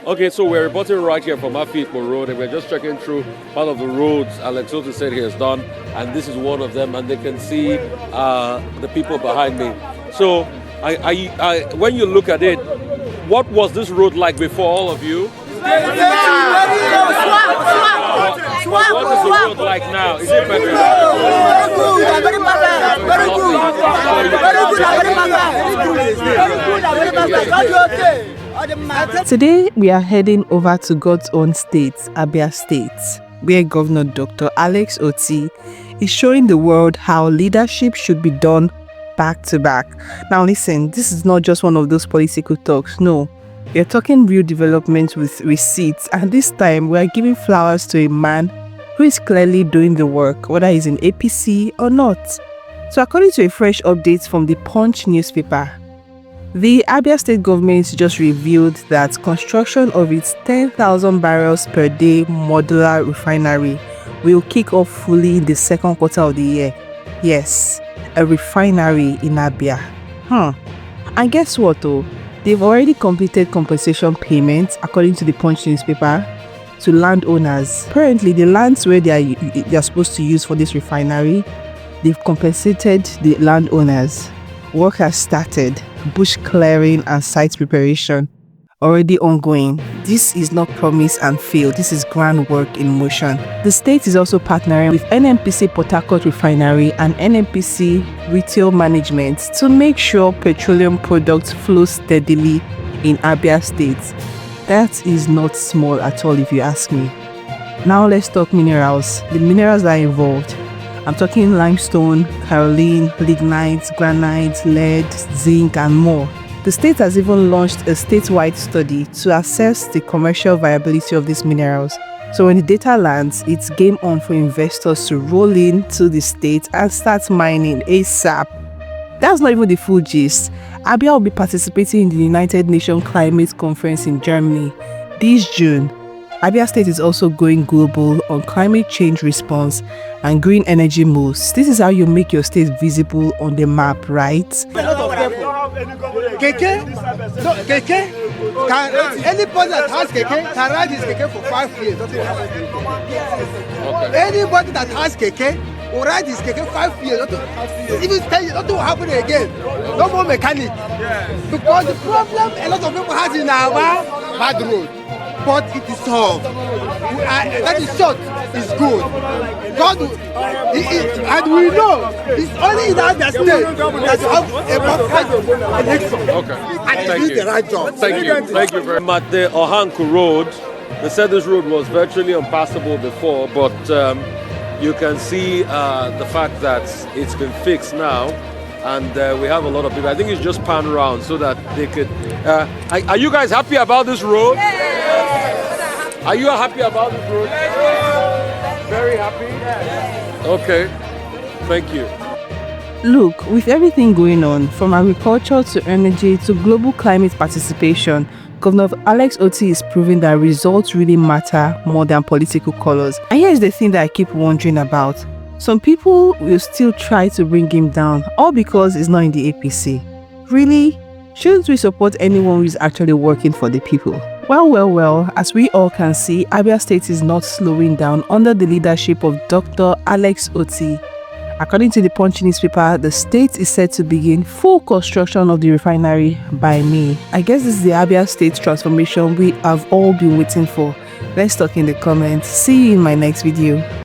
Okay, so we're reporting right here from Afikpo Road, and we're just checking through part of the roads Alex Otti said he has done, and this is one of them, and they can see the people behind me. So, when you look at it, what was this road like before, all of you? What is the road like now? Is it better? Today, we are heading over to God's own state, Abia State, where Governor Dr. Alex Otti is showing the world how leadership should be done back to back. Now listen, this is not just one of those political talks, no. We are talking real development with receipts, and this time we are giving flowers to a man who is clearly doing the work, whether he's in APC or not. So according to a fresh update from the Punch newspaper, the Abia State government just revealed that construction of its 10,000 barrels per day modular refinery will kick off fully in the second quarter of the year. Yes, a refinery in Abia. And guess what though? They've already completed compensation payments, according to the Punch newspaper, to landowners. Apparently, the lands where they are supposed to use for this refinery, they've compensated the landowners. Work has started. Bush clearing and site preparation already ongoing. This is not promise and fail. This is groundwork in motion. The state is also partnering with NNPC Port Harcourt Refinery and NNPC Retail Management to make sure petroleum products flow steadily in Abia State. That is not small at all, if you ask me. Now let's talk minerals. The minerals that are involved. I'm talking limestone, kaolin, lignite, granite, lead, zinc, and more. The state has even launched a statewide study to assess the commercial viability of these minerals. So when the data lands, it's game on for investors to roll into the state and start mining ASAP. That's not even the full gist. Abia will be participating in the United Nations Climate Conference in Germany this June. Abia State is also going global on climate change response and green energy moves. This is how you make your state visible on the map, right? Keke, anybody that has keke can ride his keke for 5 years. Anybody that has keke will ride his keke 5 years. Even 10 years, nothing will happen again. No more mechanic. Because the problem a lot of people have in our bad road. But it is solved. That is short, is good. God, and we know it's only in Abia State that you have a perfect election. Okay. And he did the right job. Thank you very much. At the Ohanku Road, they said this road was virtually impassable before, but you can see the fact that it's been fixed now. And we have a lot of people. I think it's just pan round so that they could. Are you guys happy about this road? Yes. Are you happy about this road? Yes. Very happy? Yes. Okay. Thank you. Look, with everything going on, from agriculture to energy to global climate participation, Governor Alex Otti is proving that results really matter more than political colors. And here's the thing that I keep wondering about. Some people will still try to bring him down, all because he's not in the APC. Really? Shouldn't we support anyone who is actually working for the people? Well, as we all can see, Abia State is not slowing down under the leadership of Dr. Alex Otti. According to the Punch newspaper, the state is set to begin full construction of the refinery by May. I guess this is the Abia State transformation we have all been waiting for. Let's talk in the comments. See you in my next video.